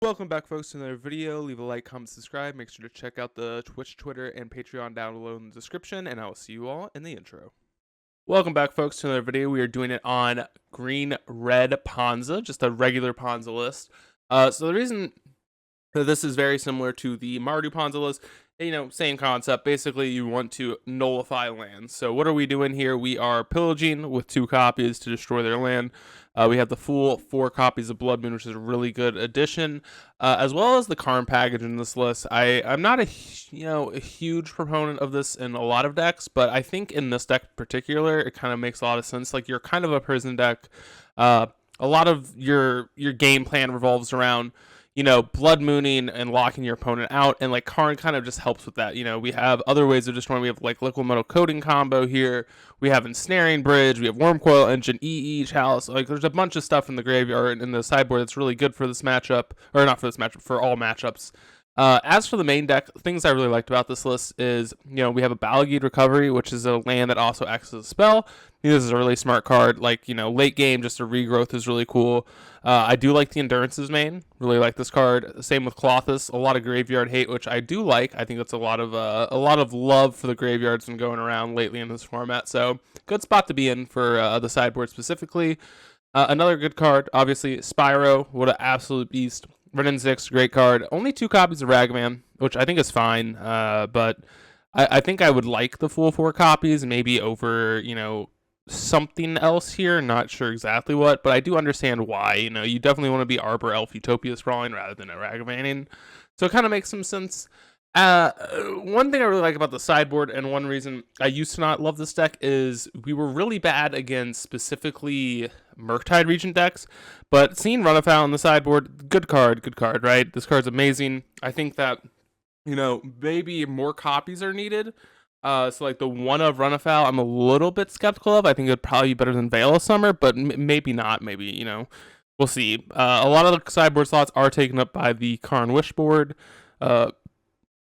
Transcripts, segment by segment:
Welcome back, folks, to another video. Leave a like, comment, subscribe. Make sure to check out the Twitch, Twitter, and Patreon down below in the description, and I will see you all in the intro. Welcome back, folks, to another video. We are doing it on green-red Ponza, just a regular Ponza list. So the reason that this is very similar to the Mardu Ponza list, same concept. Basically, you want to nullify lands. So what are we doing here? We are pillaging with 2 copies to destroy their land. We have the full 4 copies of Blood Moon, which is a really good addition, as well as the Karn package in this list. I'm not a huge proponent of this in a lot of decks, but I think in this deck in particular, it kind of makes a lot of sense. Like, you're kind of a prison deck. A lot of your game plan revolves around blood mooning and locking your opponent out, and like Karn kind of just helps with that. We have other ways of destroying. We have like liquid metal coating combo here. We have ensnaring bridge. We have worm coil engine, EE chalice. Like, there's a bunch of stuff in the graveyard in the sideboard that's really good for this matchup, or not for this matchup, for all matchups. As for the main deck, things I really liked about this list is, we have a Balagid Recovery, which is a land that also acts as a spell. This is a really smart card. Like, late game, just a regrowth is really cool. I do like the Endurances main. Really like this card. Same with Colossus. A lot of graveyard hate, which I do like. I think that's a lot of love for the graveyards been going around lately in this format. So good spot to be in for the sideboard specifically. Another good card, obviously, Spyro. What an absolute beast. Red 6, great card. Only 2 copies of Ragavan, which I think is fine. But I think I would like the full 4 copies, maybe over, something else here. Not sure exactly what, but I do understand why. You definitely want to be Arbor Elf Utopia Sprawling rather than a Ragavaning. So it kind of makes some sense. One thing I really like about the sideboard, and one reason I used to not love this deck, is we were really bad against specifically Murktide Regent decks, but seeing Runafowl on the sideboard, good card, right? This card's amazing. I think that, maybe more copies are needed. So like the one of Runafowl, I'm a little bit skeptical of. I think it'd probably be better than Veil of Summer, but maybe not. Maybe, we'll see. A lot of the sideboard slots are taken up by the Karn Wish board.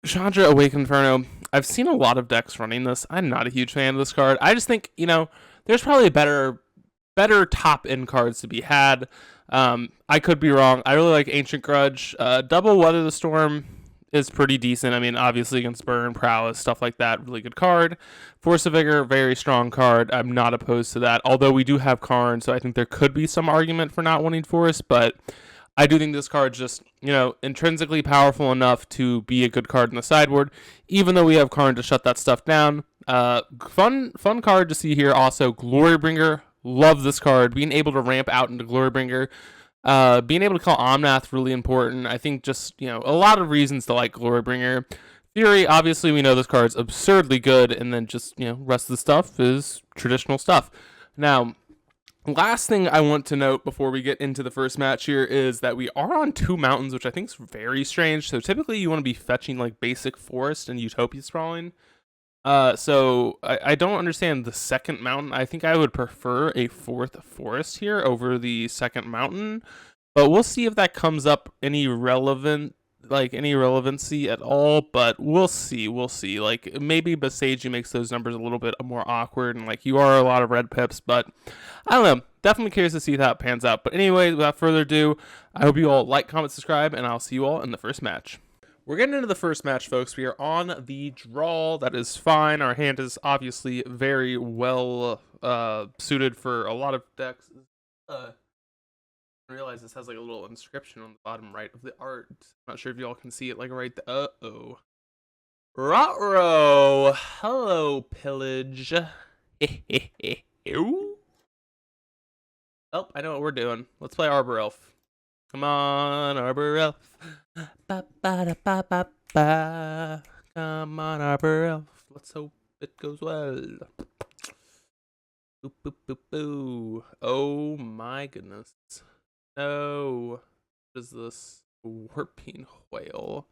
Chandra Awakened Inferno. I've seen a lot of decks running this. I'm not a huge fan of this card. I just think, there's probably better top end cards to be had. I could be wrong. I really like Ancient Grudge. Double Weather the Storm is pretty decent. I mean, obviously against Burn, Prowess, stuff like that, really good card. Force of Vigor, very strong card. I'm not opposed to that. Although we do have Karn, so I think there could be some argument for not wanting Force, but I do think this card's just, intrinsically powerful enough to be a good card in the sideboard, even though we have Karn to shut that stuff down. Fun card to see here also, Glorybringer. Love this card. Being able to ramp out into Glorybringer. Being able to call Omnath, really important. I think just, a lot of reasons to like Glorybringer. Fury, obviously we know this card's absurdly good, and then just, rest of the stuff is traditional stuff. Now, last thing I want to note before we get into the first match here is that we are on 2 mountains, which I think is very strange. So typically you want to be fetching like basic forest and Utopia Sprawling. So I don't understand the second mountain. I think I would prefer a 4th forest here over the second mountain, but we'll see if that comes up any relevancy at all, but we'll see. Like, maybe Beseiji makes those numbers a little bit more awkward, and like, you are a lot of red pips, but I don't know. Definitely curious to see how it pans out. But anyway, without further ado, I hope you all like, comment, subscribe, and I'll see you all in the first match. We're getting into the first match, folks. We are on the draw. That is fine. Our hand is obviously very well suited for a lot of decks. I realize this has like a little inscription on the bottom right of the art. I'm not sure if y'all can see it, like right there. Uh-oh. Rotro! Hello, Pillage. Oh, I know what we're doing. Let's play Arbor Elf. Come on, Arbor Elf. Ba-ba-da-ba-ba-ba. Come on, Arbor Elf. Let's hope it goes well. Boop, boop, boop, boo. Oh my goodness. No. What is this? Warping Whale.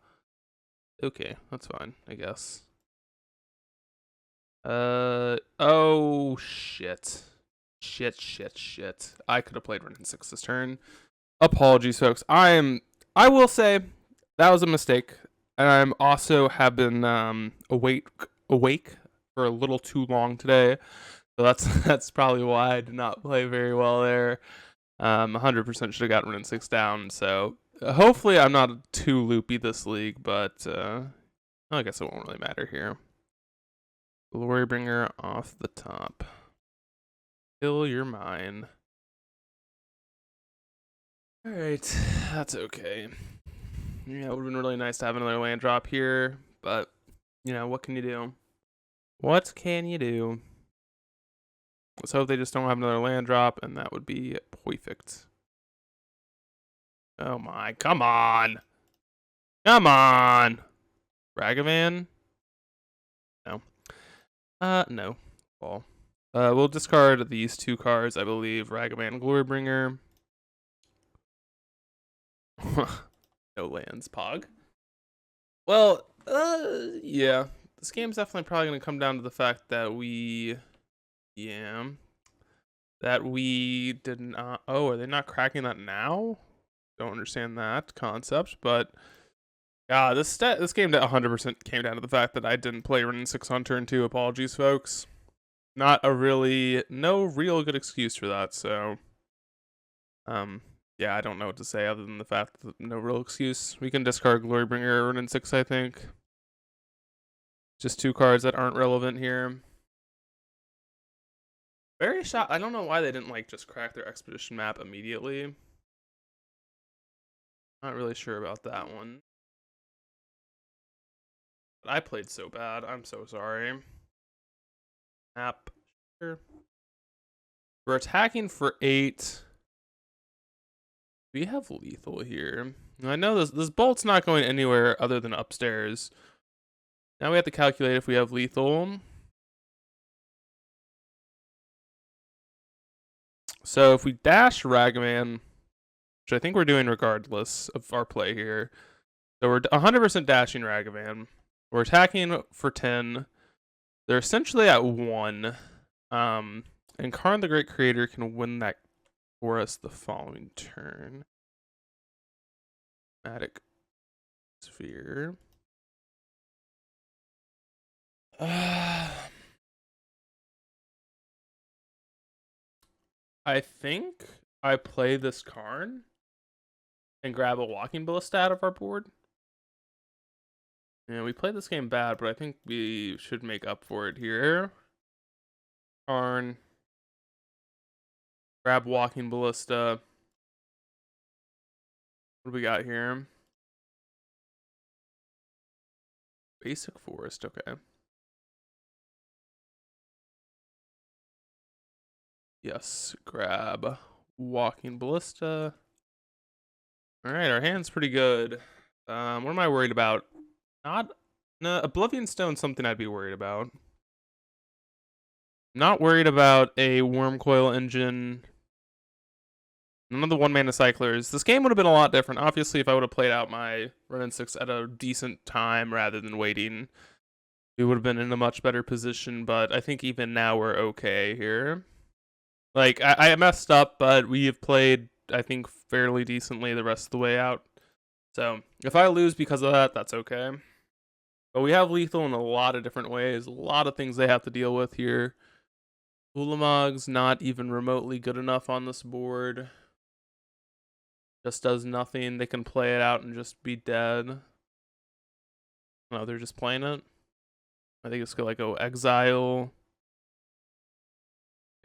Okay, that's fine, I guess. Oh, shit. Shit. I could have played Ren 6 this turn. Apologies, folks. I will say that was a mistake, and I'm also have been awake for a little too long today, so that's probably why I did not play very well there. 100% should have gotten Ren 6 down. So hopefully I'm not too loopy this league, but I guess it won't really matter here. Glorybringer off the top. Fill your mind. Alright, that's okay. Yeah, it would have been really nice to have another land drop here, but, you know, what can you do? What can you do? Let's hope they just don't have another land drop, and that would be perfect. Oh my, come on! Come on! Ragavan? No. No. Ball. We'll discard these two cards, I believe. Ragavan, Glorybringer. No lands, Pog. Well, yeah. This game's definitely probably going to come down to the fact that we... Yeah. That we did not... Oh, are they not cracking that now? Don't understand that concept, but... Yeah, this game 100% came down to the fact that I didn't play Wrenn and 6 on turn 2. Apologies, folks. No real good excuse for that, so... Yeah, I don't know what to say other than the fact that no real excuse. We can discard Glorybringer, Wrenn and 6, I think. Just two cards that aren't relevant here. Very shocked. I don't know why they didn't, like, just crack their Expedition map immediately. Not really sure about that one. But I played so bad. I'm so sorry. Map. Sure. We're attacking for 8. We have lethal here. I know this bolt's not going anywhere other than upstairs. Now we have to calculate if we have lethal. So if we dash Ragavan, which I think we're doing regardless of our play here. So we're 100% dashing Ragavan. We're attacking for 10. They're essentially at 1. And Karn the Great Creator can win that for us the following turn. Matic Sphere. I think I play this Karn and grab a Walking Ballista out of our board. Yeah, we played this game bad, but I think we should make up for it here. Karn. Grab Walking Ballista. What do we got here? Basic Forest, okay. Yes, grab Walking Ballista. Alright, our hand's pretty good. What am I worried about? No, Oblivion Stone's something I'd be worried about. Not worried about a Wormcoil Engine. None of the 1-mana cyclers. This game would have been a lot different, obviously, if I would have played out my Wrenn and 6 at a decent time rather than waiting. We would have been in a much better position, but I think even now we're okay here. Like, I messed up, but we have played, I think, fairly decently the rest of the way out. So, if I lose because of that, that's okay. But we have lethal in a lot of different ways. A lot of things they have to deal with here. Ulamog's not even remotely good enough on this board. Just does nothing. They can play it out and just be dead. No, they're just playing it. I think it's gonna like go exile.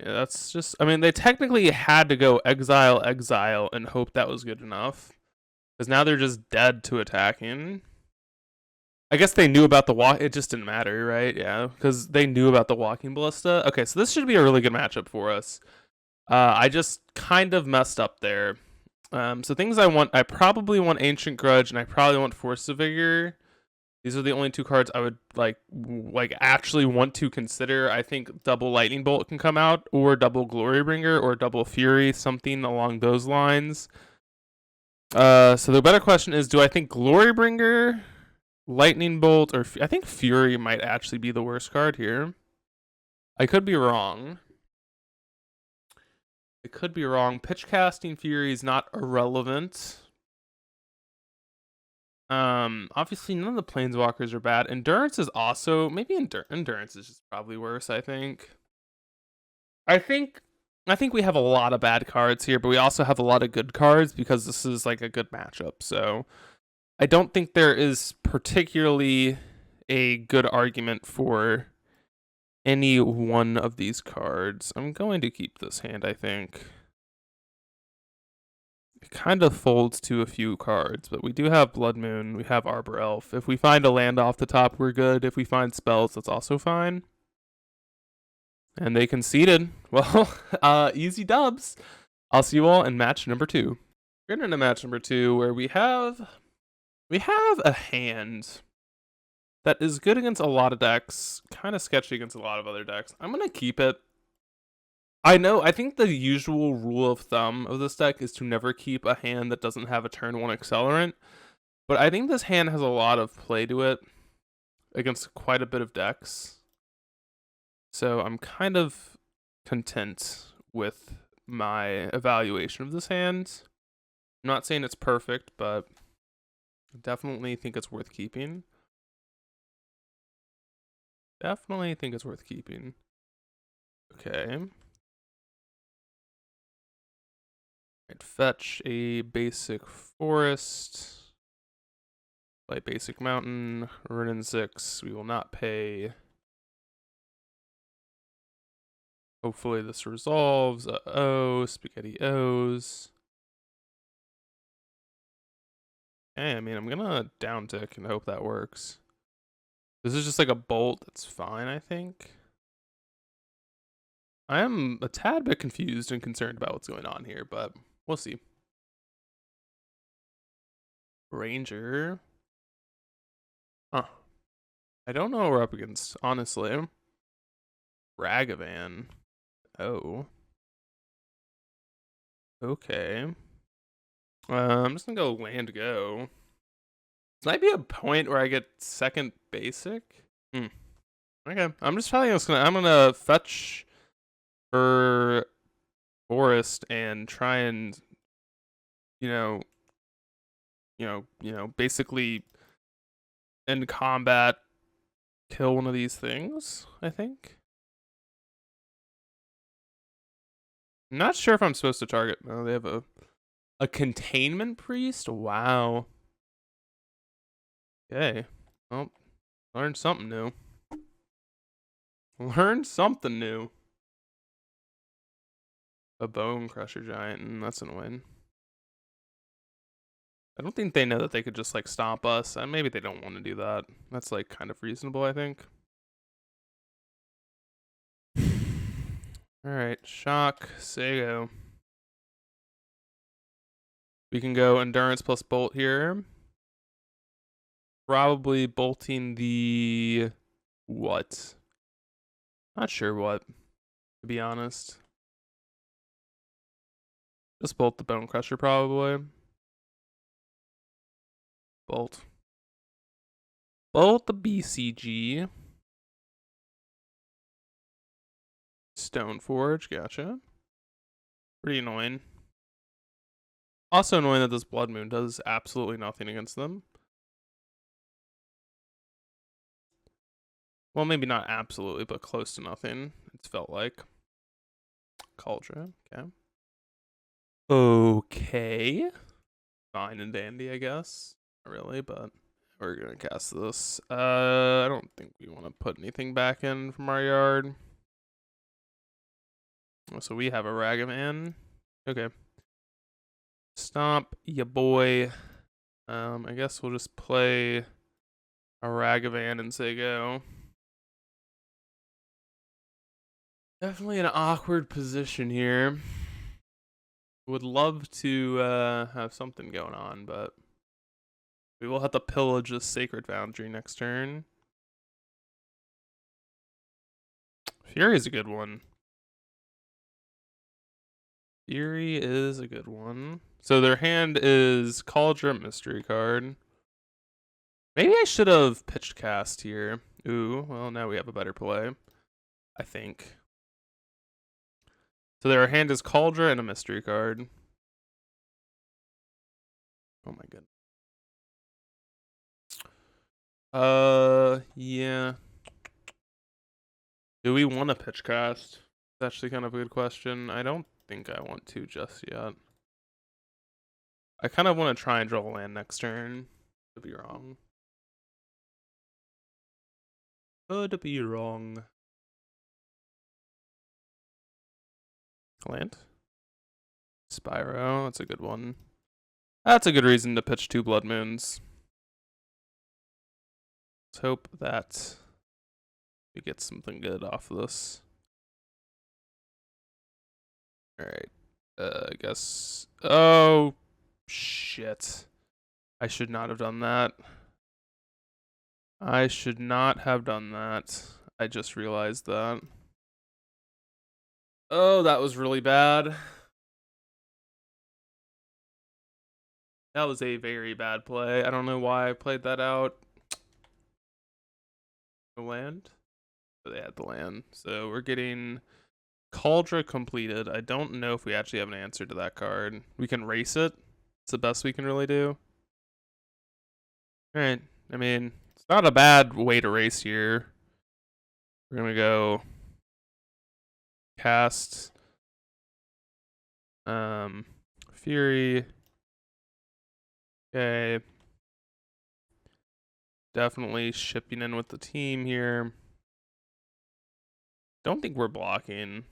Yeah, that's just... I mean, they technically had to go exile, and hope that was good enough. Because now they're just dead to attacking. I guess they knew about the walk. It just didn't matter, right? Yeah, because they knew about the Walking Ballista. Okay, so this should be a really good matchup for us. I just kind of messed up there. So things I want, I probably want Ancient Grudge, and I probably want Force of Vigor. These are the only two cards I would like actually want to consider. I think double Lightning Bolt can come out, or double Glorybringer, or double Fury, something along those lines. So the better question is, do I think Glorybringer, Lightning Bolt, or I think Fury might actually be the worst card here. I could be wrong. Pitch Casting Fury is not irrelevant. Obviously none of the Planeswalkers are bad. Endurance is also, maybe Endurance is just probably worse, I think. I think we have a lot of bad cards here, but we also have a lot of good cards because this is like a good matchup. So I don't think there is particularly a good argument for any one of these cards. I'm going to keep this hand, I think. It kind of folds to a few cards, but we do have Blood Moon, we have Arbor Elf. If we find a land off the top, we're good. If we find spells, that's also fine. And they conceded. Well, easy dubs. I'll see you all in match number 2. We're into match number 2 where we have a hand that is good against a lot of decks, kind of sketchy against a lot of other decks. I'm going to keep it. I think the usual rule of thumb of this deck is to never keep a hand that doesn't have a turn 1 accelerant, but I think this hand has a lot of play to it against quite a bit of decks. So I'm kind of content with my evaluation of this hand. I'm not saying it's perfect, but I definitely think it's worth keeping. Definitely think it's worth keeping. Okay. I'd fetch a basic forest. Play basic mountain. Run in 6. We will not pay. Hopefully this resolves. Uh-oh. Spaghetti O's. Okay, I mean, I'm gonna down tick and hope that works. This is just like a bolt. That's fine, I think. I am a tad bit confused and concerned about what's going on here, but we'll see. Ranger. Huh. I don't know what we're up against, honestly. Ragavan. Oh. Okay. I'm just gonna go land go. This might be a point where I get second basic. Okay. I'm gonna fetch for forest and try and basically end combat, kill one of these things, I think. I'm not sure if I'm supposed to target. No, they have a containment priest? Wow. Okay. Well, learned something new. Learned something new. A bone crusher giant, that's gonna win. I don't think they know that they could just like stomp us. Maybe they don't want to do that. That's like kind of reasonable, I think. Alright, shock, Sego. We can go endurance plus bolt here. Probably bolting the what? Not sure what, to be honest. Just bolt the bone crusher probably. Bolt. Bolt the BCG. Stoneforge, gotcha. Pretty annoying. Also annoying that this Blood Moon does absolutely nothing against them. Well, maybe not absolutely, but close to nothing, it's felt like. Cauldron, okay. Okay. Fine and dandy, I guess. Not really, but we're gonna cast this. I don't think we want to put anything back in from our yard. Oh, so we have a Ragavan. Okay. Stomp ya boy. I guess we'll just play a Ragavan and say go. Definitely an awkward position here. Would love to have something going on, but we will have to pillage this Sacred Foundry next turn. Fury is a good one. Fury is a good one. So their hand is Cauldron Mystery card. Maybe I should have pitched cast here. Ooh, well now we have a better play, I think. So their hand is Cauldron and a mystery card. Oh my goodness. Yeah. Do we want to pitch cast? It's actually kind of a good question. I don't think I want to just yet. I kind of want to try and draw a land next turn. Could be wrong. Could be wrong. Land? Spyro, that's a good one. That's a good reason to pitch 2 Blood Moons. Let's hope that we get something good off of this. Alright. I guess. Oh, shit. I should not have done that. I should not have done that. I just realized that. Oh, that was really bad. That was a very bad play. I don't know why I played that out. The land? Oh, they had the land. So we're getting Cauldra completed. I don't know if we actually have an answer to that card. We can race it. It's the best we can really do. Alright. I mean, it's not a bad way to race here. We're gonna go cast Fury. Okay. Definitely shipping in with the team here. Don't think we're blocking.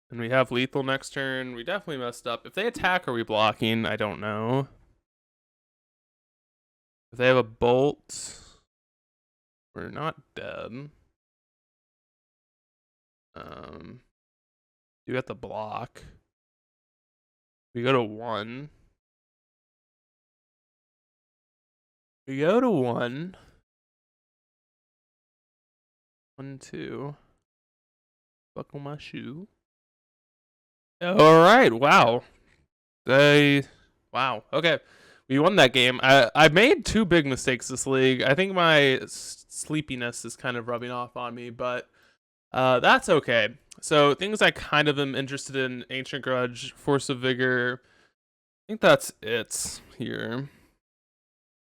And we have lethal next turn. We definitely messed up. If they attack, are we blocking? I don't know. If they have a bolt, we're not dead. You have to block. We go to 1. We go to 1. 1, 2. Buckle my shoe. Alright, wow. Wow, okay. We won that game. I made 2 big mistakes this league. I think my sleepiness is kind of rubbing off on me, but that's okay. So things I kind of am interested in: Ancient Grudge, Force of Vigor. I think that's it here.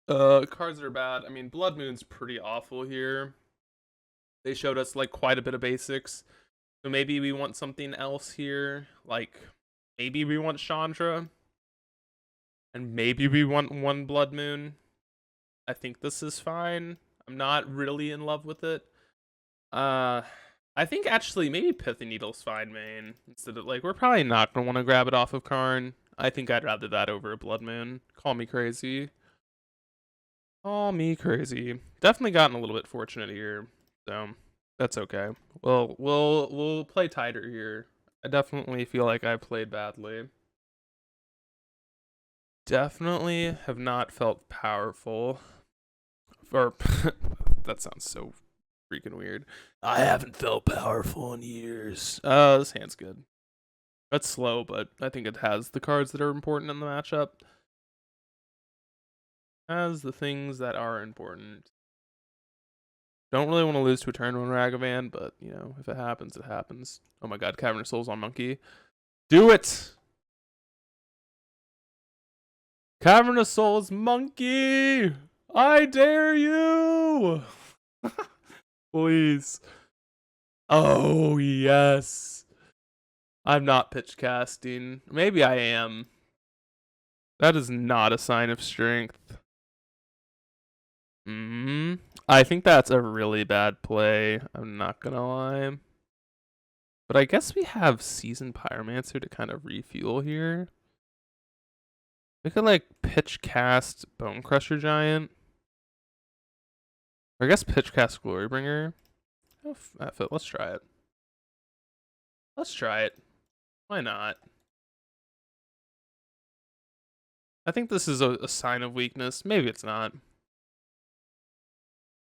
Cards that are bad. I mean, Blood Moon's pretty awful here. They showed us like quite a bit of basics. So maybe we want something else here. Like maybe we want Chandra. And maybe we want 1 Blood Moon. I think this is fine. I'm not really in love with it. I think actually maybe Pithy Needle's fine, main. Instead of like, we're probably not gonna want to grab it off of Karn. I think I'd rather that over a Blood Moon. Call me crazy. Call me crazy. Definitely gotten a little bit fortunate here, so that's okay. Well, we'll play tighter here. I definitely feel like I played badly. Definitely have not felt powerful. Or that sounds so freaking weird. I haven't felt powerful in years. This hand's good. That's slow, but I think it has the cards that are important in the matchup. Has the things that are important. Don't really want to lose to a turn 1 Ragavan, but, you know, if it happens, it happens. Oh my god, Cavernous Souls on Monkey. Do it! Cavernous Souls Monkey! I dare you! Please. Oh, yes. I'm not pitch casting. Maybe I am. That is not a sign of strength. I think that's a really bad play. I'm not gonna lie. But I guess we have Seasoned Pyromancer to kind of refuel here. We could like pitch cast Bone Crusher Giant. Or I guess pitch cast Glorybringer. Let's try it. Let's try it. Why not? I think this is a sign of weakness. Maybe it's not.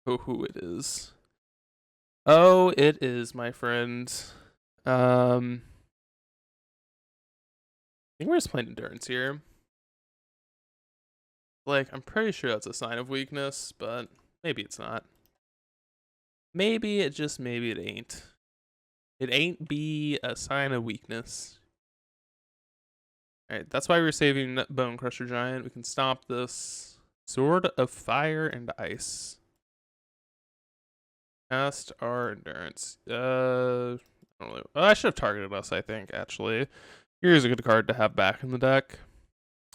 Oh, who it is. Oh, it is, my friend. I think we're just playing Endurance here. Like, I'm pretty sure that's a sign of weakness, but maybe it's not. Maybe it just, maybe it ain't. It ain't be a sign of weakness. Alright, that's why we're saving Bone Crusher Giant. We can stop this. Sword of Fire and Ice. Cast our endurance. I don't really. Oh, I should have targeted us, I think, actually. Here's a good card to have back in the deck.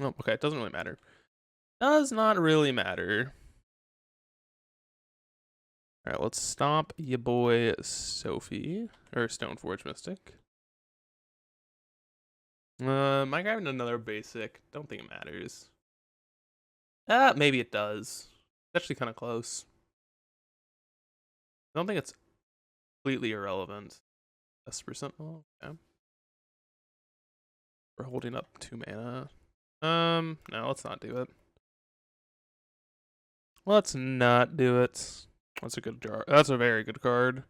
Oh, okay, it doesn't really matter. Does not really matter. Alright, let's stomp ya boy Sophie. Or Stoneforge Mystic. Might grab another basic. Don't think it matters. Maybe it does. It's actually kind of close. I don't think it's completely irrelevant. Esper Sentinel. Okay. We're holding up 2 mana. No, let's not do it. Let's not do it. That's a good jar. That's a very good card.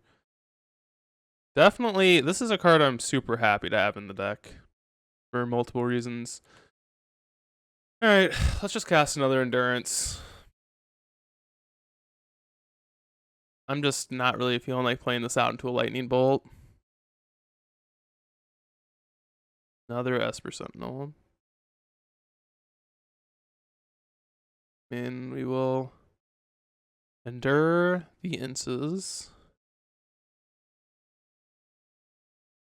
Definitely, this is a card I'm super happy to have in the deck for multiple reasons. All right, let's just cast another endurance. I'm just not really feeling like playing this out into a lightning bolt. Another Esper Sentinel. And we will endure the inces.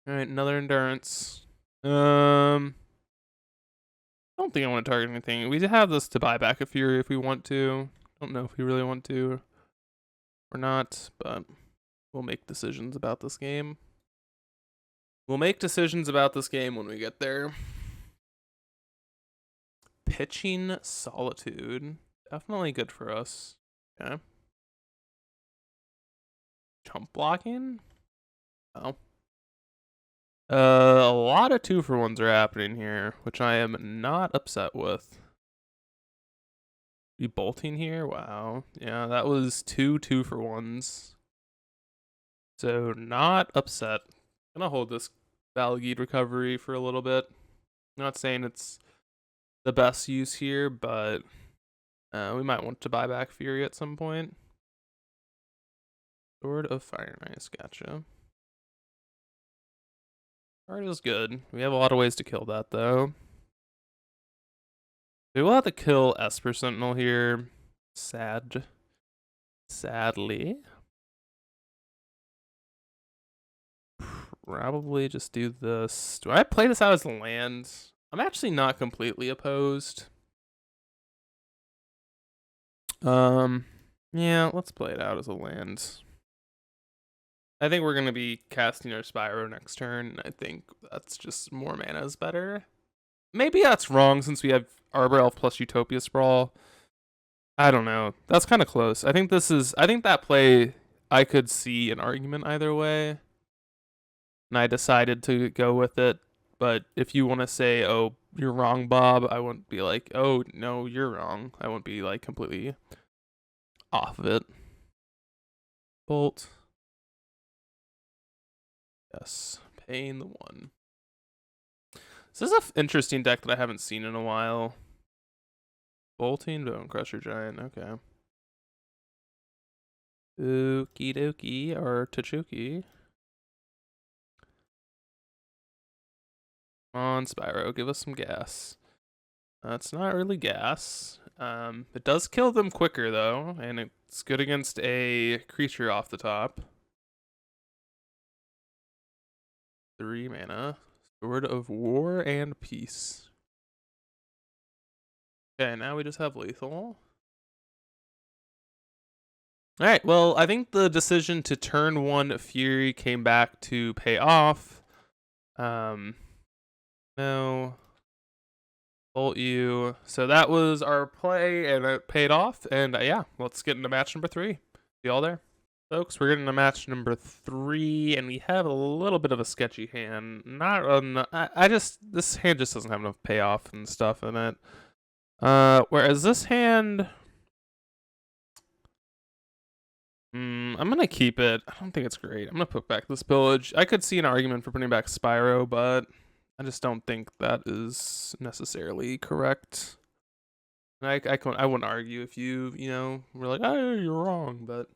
All right, another endurance. Don't think I want to target anything. We have this to buy back a Fury if we want to. Don't know if we really want to or not, but we'll make decisions about this game. We'll make decisions about this game when we get there. Pitching Solitude. Definitely good for us. Okay. Chump blocking? Oh. A lot of 2-for-1s are happening here, which I am not upset with. Be bolting here? Wow. Yeah, that was 2-for-1s. So not upset. Gonna hold this Valgeed recovery for a little bit. Not saying it's the best use here, but we might want to buy back Fury at some point. Sword of Fire, nice, gotcha. Card is good. We have a lot of ways to kill that, though. We will have to kill Esper Sentinel here. Sadly. Probably just do this. Do I play this out as land? I'm actually not completely opposed. Yeah, let's play it out as a land. I think we're gonna be casting our Spyro next turn. I think that's just more mana is better. Maybe that's wrong since we have Arbor Elf plus Utopia Sprawl. I don't know. That's kind of close. I think that play I could see an argument either way. And I decided to go with it. But if you want to say, oh, you're wrong, Bob, I wouldn't be like, oh, no, you're wrong. I wouldn't be like completely off of it. Bolt. Yes. Paying the 1. This is an interesting deck that I haven't seen in a while. Bolting, Bone Crusher Giant, okay. Okie dokie, or Tachuki. Come on, Spyro, give us some gas. That's not really gas. It does kill them quicker, though, and it's good against a creature off the top. 3 mana. Sword of War and Peace. Okay, now we just have lethal. Alright, well, I think the decision to turn 1 Fury came back to pay off. No. Bolt you. So that was our play, and it paid off. And yeah, let's get into match number 3. See y'all there. Folks, we're getting to match number 3, and we have a little bit of a sketchy hand. This hand just doesn't have enough payoff and stuff in it. Whereas this hand, I'm gonna keep it. I don't think it's great. I'm gonna put back this pillage. I could see an argument for putting back Spyro, but I just don't think that is necessarily correct. I wouldn't argue if you were like, oh, you're wrong, but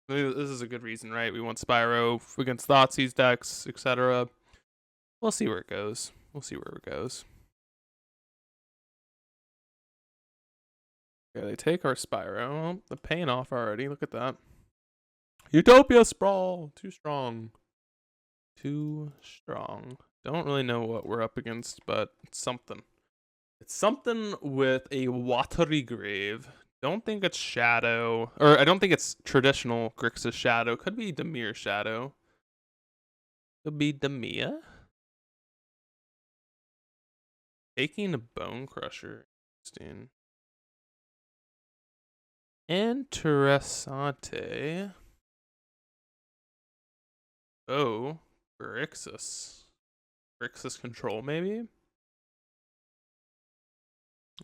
this is a good reason, right? We want Spyro against Thoughtseize decks, etc. We'll see where it goes. Okay, they take our Spyro. They're paying off already. Look at that. Utopia Sprawl. Too strong. Too strong. Don't really know what we're up against, but it's something. It's something with a watery grave. Don't think it's Shadow. Or I don't think it's traditional Grixis Shadow. Could be Dimir Shadow. Could be Dimir. Taking a Bone Crusher. Interesting. Interessante. Oh, Grixis. Grixis control, maybe?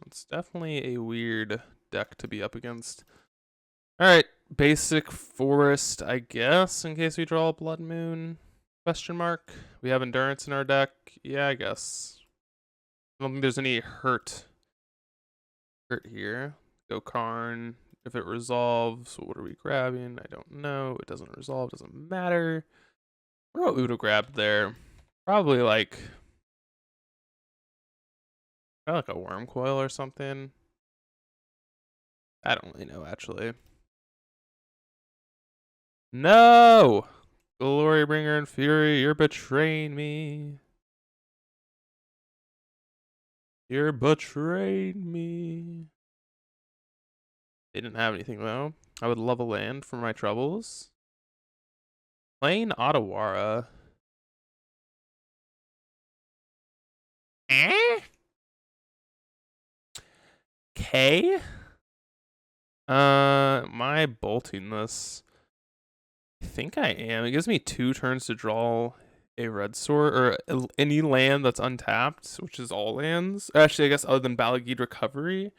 It's definitely a weird deck to be up against. Alright, basic forest, I guess, in case we draw a Blood Moon. Question mark. We have endurance in our deck. Yeah, I guess. I don't think there's any hurt here. Go Karn. If it resolves, what are we grabbing? I don't know. It doesn't resolve, doesn't matter. I wonder what we would have grabbed there. Probably like a worm coil or something. I don't really know, actually. No! Glorybringer and Fury, you're betraying me. You're betraying me. They didn't have anything, though. I would love a land for my troubles. Playing Otawara. K? Am I bolting this? I think I am. It gives me 2 turns to draw a red sword, or any land that's untapped, which is all lands. Actually, I guess other than Balagid Recovery.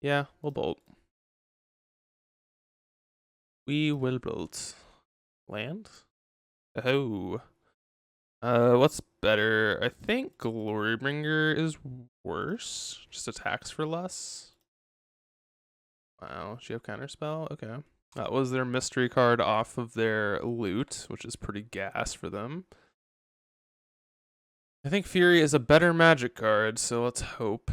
Yeah, we'll bolt. We will bolt. Land? Oh. What's better? I think Glorybringer is worse. Just attacks for less. Wow, she have counterspell? Okay. That was their mystery card off of their loot, which is pretty gas for them. I think Fury is a better magic card, so let's hope.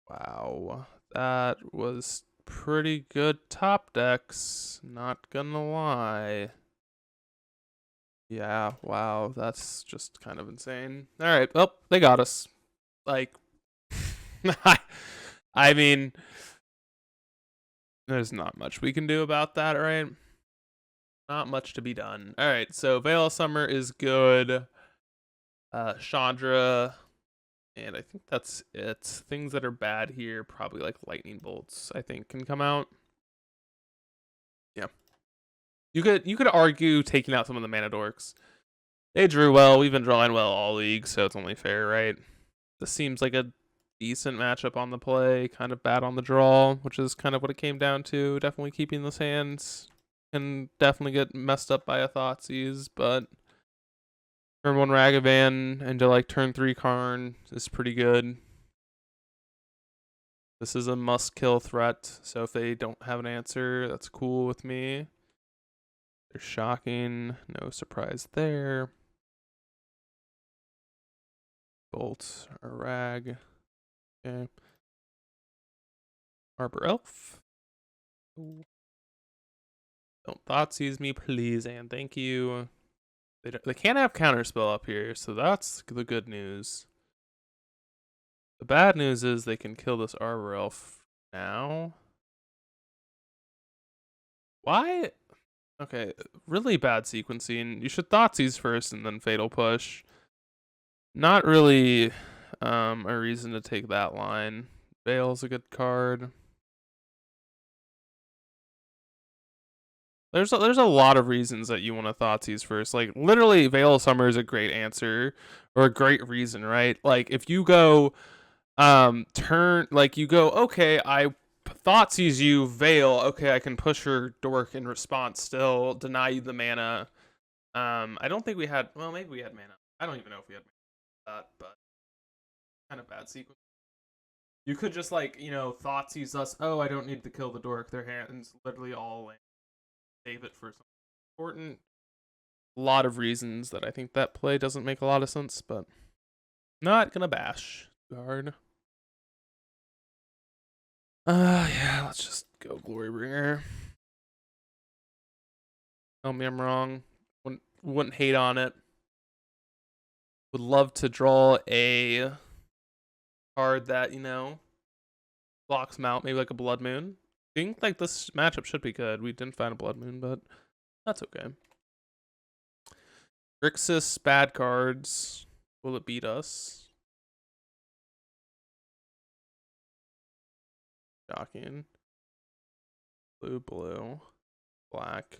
Wow. That was pretty good top decks, not gonna lie. Yeah, wow, that's just kind of insane. Alright, well, they got us. Like, I mean, there's not much we can do about that, right? Not much to be done. Alright, so Veil of Summer is good. Chandra, and I think that's it. Things that are bad here, probably like Lightning Bolts, I think, can come out. Yeah. You could argue taking out some of the Mana Dorks. They drew well. We've been drawing well all league, so it's only fair, right? This seems like a decent matchup on the play, kind of bad on the draw, which is kind of what it came down to. Definitely keeping those hands can definitely get messed up by a Thoughtseize, but turn 1 Ragavan into like turn 3 Karn is pretty good. This is a must-kill threat, so if they don't have an answer, that's cool with me. They're shocking, no surprise there. Bolt, a rag. Okay. Arbor Elf. Ooh. Don't Thoughtseize me, please, and thank you. They can't have counterspell up here, so that's the good news. The bad news is they can kill this Arbor Elf now. Why? Okay, really bad sequencing. You should Thoughtseize first and then Fatal Push. Not really a reason to take that line. Veil's a good card. There's a lot of reasons that you want to Thoughtseize first. Like, literally, Veil of Summer is a great answer, or a great reason, right? Like, if you go, okay, I Thoughtseize you, Veil, okay, I can push your Dork in response still, deny you the mana. I don't think we had, well, maybe we had mana. I don't even know if we had mana, but kind of bad sequence. You could just, like, Thoughtseize us, oh, I don't need to kill the Dork, their hands literally all like, save it for something important. A lot of reasons that I think that play doesn't make a lot of sense, but not gonna bash too hard. Yeah, let's just go Glorybringer. Tell me I'm wrong. Wouldn't hate on it. Would love to draw a card that, you know, blocks them out, maybe like a Blood Moon. I think like this matchup should be good. We didn't find a Blood Moon, but that's okay. Grixis, bad cards. Will it beat us? Shocking. Blue, blue, black.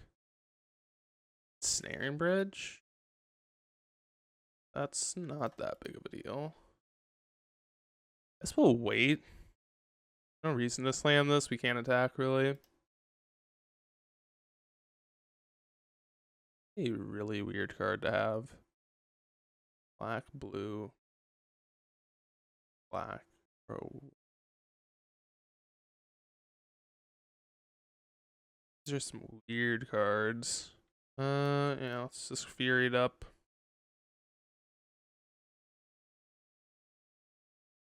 Snaring Bridge? That's not that big of a deal. Guess we'll wait. No reason to slam this. We can't attack, really. A really weird card to have. Black, blue, black. Oh. These are some weird cards. Yeah, let's just Fury it up.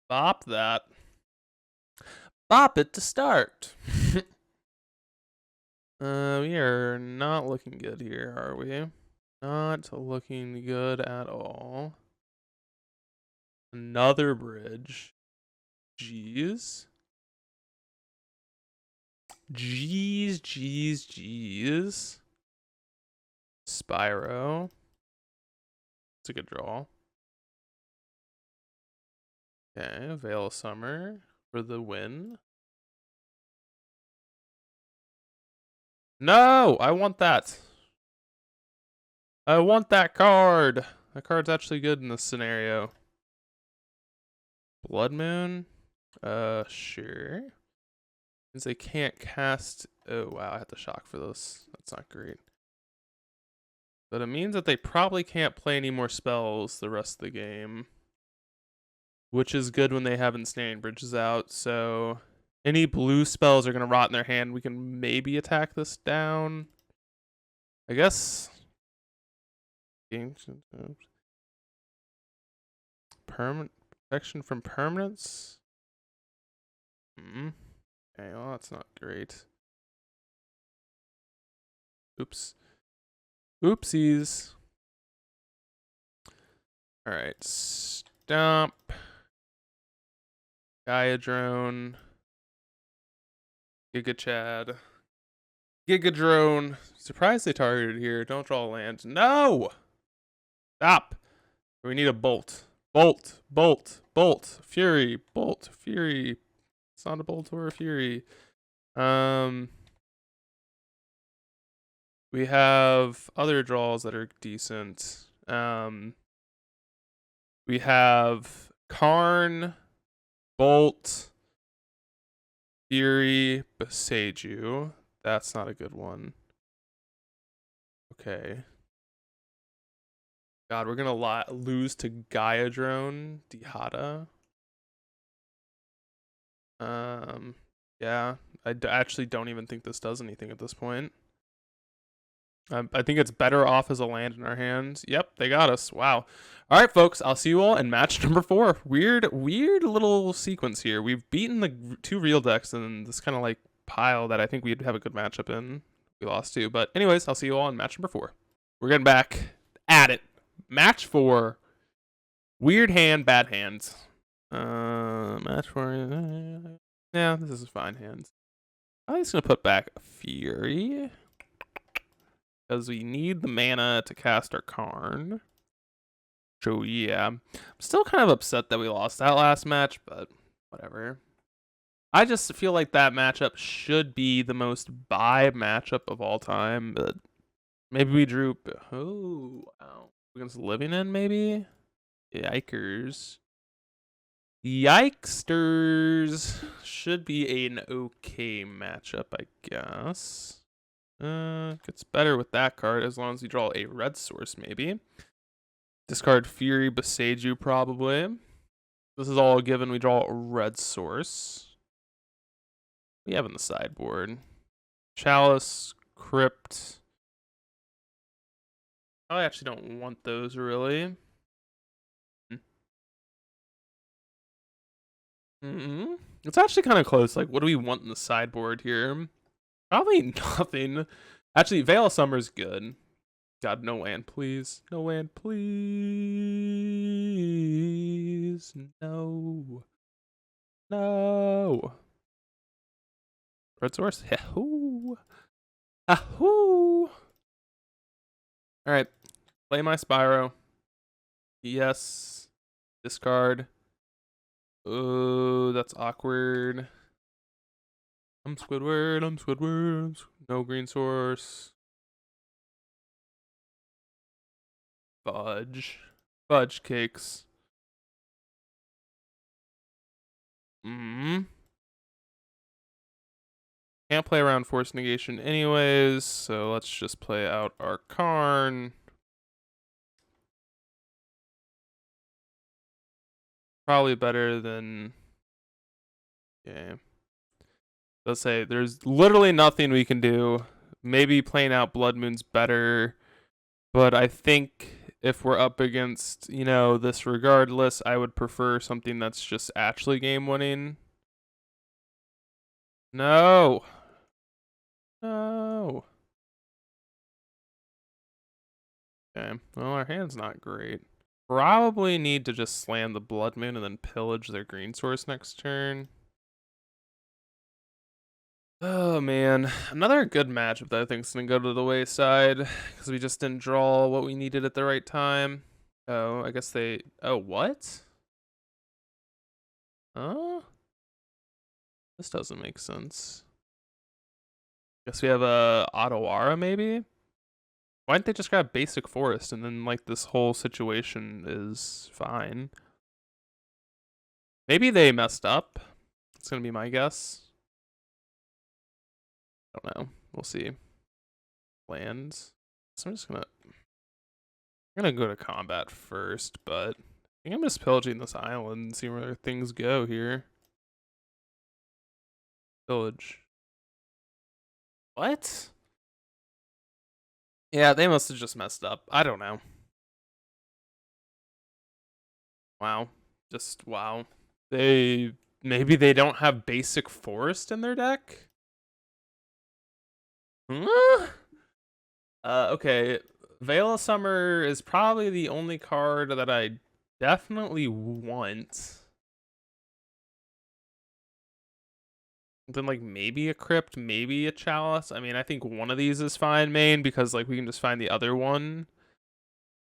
Bop that. Bop it to start. We are not looking good here, are we? Not looking good at all. Another bridge. Jeez. Jeez. Spyro. It's a good draw. Okay, Veil of Summer for the win. No, I want that. I want that card. That card's actually good in this scenario. Blood Moon? Sure. Since they can't cast... Oh, wow, I have to shock for this. That's not great. But it means that they probably can't play any more spells the rest of the game. Which is good when they have Ensnaring Bridges out, so... Any blue spells are going to rot in their hand. We can maybe attack this down. I guess... Permanent protection from permanents? Okay, well, that's not great. Oops. Oopsies. Alright, Stomp. Gaia Drone. Giga Chad. Giga Drone. Surprised they targeted here. Don't draw land. No! Stop. We need a bolt. Bolt. Fury. Bolt. Fury. It's not a bolt or a fury. We have other draws that are decent. We have Karn, Bolt, Fury, Beseiju. That's not a good one. Okay. God, we're gonna lose to Gaia Drone, Dihada. Yeah, I actually don't even think this does anything at this point. I think it's better off as a land in our hands. Yep, they got us. Wow. All right, folks. I'll see you all in match number 4. Weird little sequence here. We've beaten the 2 real decks in this kind of like pile that I think we'd have a good matchup in. We lost 2. But anyways, I'll see you all in match number 4. We're getting back at it. Match 4. Weird hand, bad hands. Match 4. Yeah, this is fine hands. I'm just going to put back Fury. Because we need the mana to cast our Karn. So yeah, I'm still kind of upset that we lost that last match, but whatever. I just feel like that matchup should be the most buy matchup of all time, but maybe we drew... Oh, wow. Against Living In, maybe? Yikers. Yikesters. Should be an okay matchup, I guess. Gets better with that card as long as you draw a red source, maybe. Discard Fury, Beseiju, probably. This is all given we draw a red source. We have in the sideboard. Chalice, Crypt. I actually don't want those, really. It's actually kind of close. Like, what do we want in the sideboard here? Probably nothing. Actually, Veil of Summer's good. God, no land, please. No land, please. No. No. Red source. Yahoo. Ahoo. Alright. Play my Spyro. Yes. Discard. Oh, that's awkward. I'm Squidward. I'm Squidward. No green source. Fudge. Fudge cakes. Can't play around force negation anyways, so let's just play out our Karn. Probably better than... Yeah. Let's say there's literally nothing we can do. Maybe playing out Blood Moon's better, but I think if we're up against, you know, this regardless, I would prefer something that's just actually game winning. No. No. Okay. Well, our hand's not great. Probably need to just slam the Blood Moon and then pillage their green source next turn. Oh man, another good matchup that I think is gonna go to the wayside because we just didn't draw what we needed at the right time. Oh, I guess they. Oh, what? Oh, this doesn't make sense. Guess we have a Otawara maybe. Why didn't they just grab basic forest and then like this whole situation is fine? Maybe they messed up. It's gonna be my guess. I don't know. We'll see. Lands. So I'm gonna go to combat first, but I think I'm just pillaging this island and see where things go here. Pillage. What? Yeah, they must have just messed up. I don't know. Wow. Just wow. Maybe they don't have basic forest in their deck? Huh? Okay. Veil of Summer is probably the only card that I definitely want. Then like maybe a Crypt, maybe a Chalice. I mean, I think one of these is fine main because like we can just find the other one.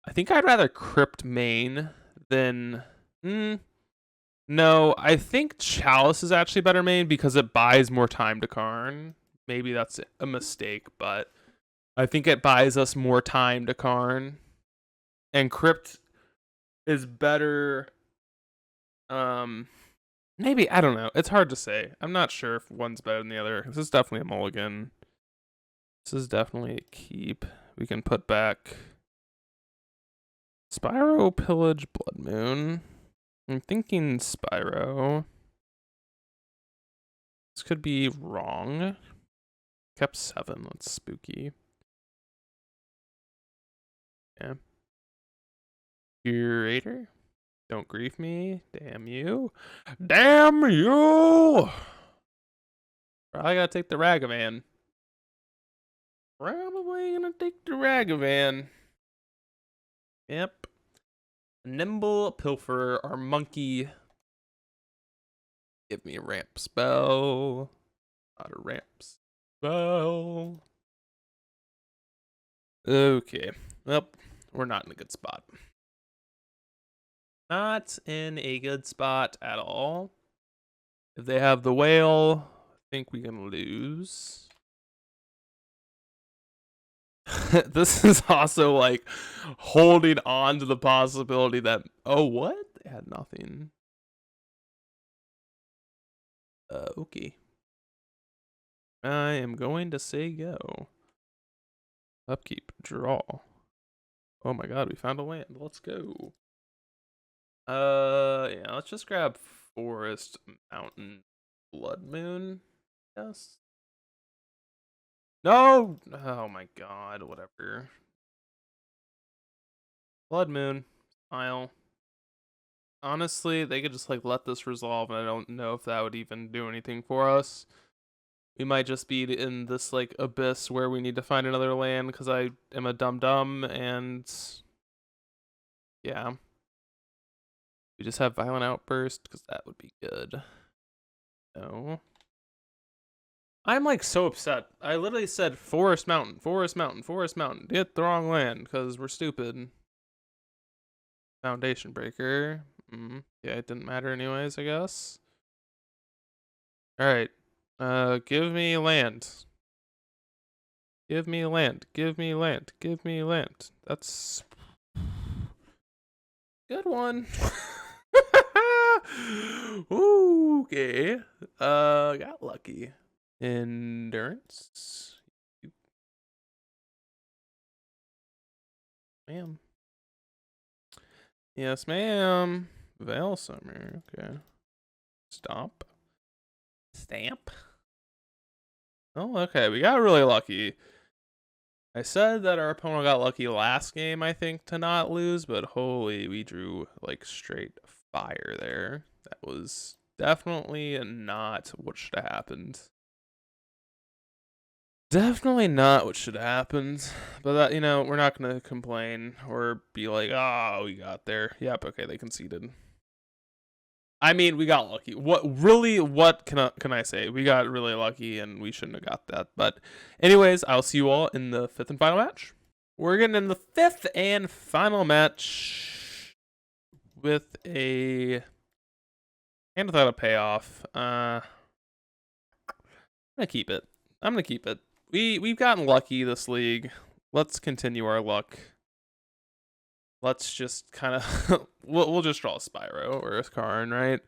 I think I'd rather Crypt main than no, I think Chalice is actually better main because it buys more time to Karn. Maybe that's a mistake, but I think it buys us more time to Karn. And Crypt is better. Maybe, I don't know. It's hard to say. I'm not sure if one's better than the other. This is definitely a mulligan. This is definitely a keep. We can put back Spyro, Pillage, Blood Moon. I'm thinking Spyro. This could be wrong. Kept 7. That's spooky. Yeah. Curator. Don't grief me. Damn you. Damn you! Probably gotta take the Ragavan. Probably gonna take the Ragavan. Yep. Nimble Pilferer, our monkey. Give me a ramp spell. Not a ramp spell. Okay. Well, we're not in a good spot. Not in a good spot at all. If they have the whale, I think we can lose. This is also like holding on to the possibility that, oh, what? They had nothing. Okay. I am going to say go. Upkeep, draw. Oh my god, we found a land. Let's go. Yeah, let's just grab Forest, Mountain, Blood Moon. Yes. No! Oh my god, whatever. Blood Moon, Isle. Honestly, they could just like let this resolve, and I don't know if that would even do anything for us. We might just be in this like abyss where we need to find another land because I am a dum-dum and yeah. We just have Violent Outburst because that would be good. No. I'm like so upset. I literally said Forest Mountain, Forest Mountain, Forest Mountain. Get the wrong land because we're stupid. Foundation Breaker. Yeah, it didn't matter anyways, I guess. Alright. Give me land. Give me land. Give me land. Give me land. That's good one. Ooh, okay. Got lucky. Endurance. Ma'am. Yes, ma'am. Veil Summer. Okay. Stomp. Stamp. Oh, okay. We got really lucky. I said that our opponent got lucky last game, I think, to not lose, but holy, we drew like straight fire there. That was definitely not what should have happened. Definitely not what should have happened. But that, you know, we're not going to complain or be like, oh, we got there. Yep, okay, they conceded. I mean, we got lucky. What can I say? We got really lucky and we shouldn't have got that. But anyways, I'll see you all in the 5th and final match. We're getting in the 5th and final match with a hand without a payoff. I'm gonna keep it. I'm gonna keep it. We've gotten lucky this league. Let's continue our luck. Let's just kind of we'll just draw a Spyro or a Karn, right?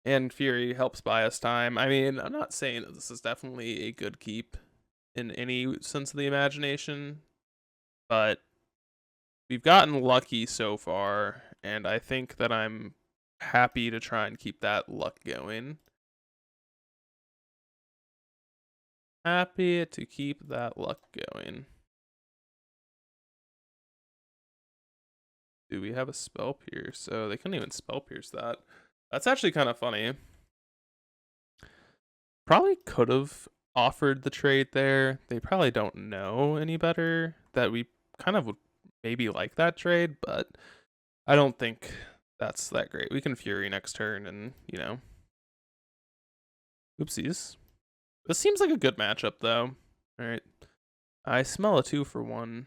And Fury helps buy us time. I mean, I'm not saying that this is definitely a good keep in any sense of the imagination, but we've gotten lucky so far, and I think that I'm happy to try and keep that luck going. Happy to keep that luck going. Do we have a Spell Pierce? So they couldn't even Spell Pierce that. That's actually kind of funny. Probably could have offered the trade there. They probably don't know any better that we kind of would maybe like that trade, but I don't think that's that great. We can Fury next turn and, you know. Oopsies. This seems like a good matchup, though. All right. I smell a 2-for-1.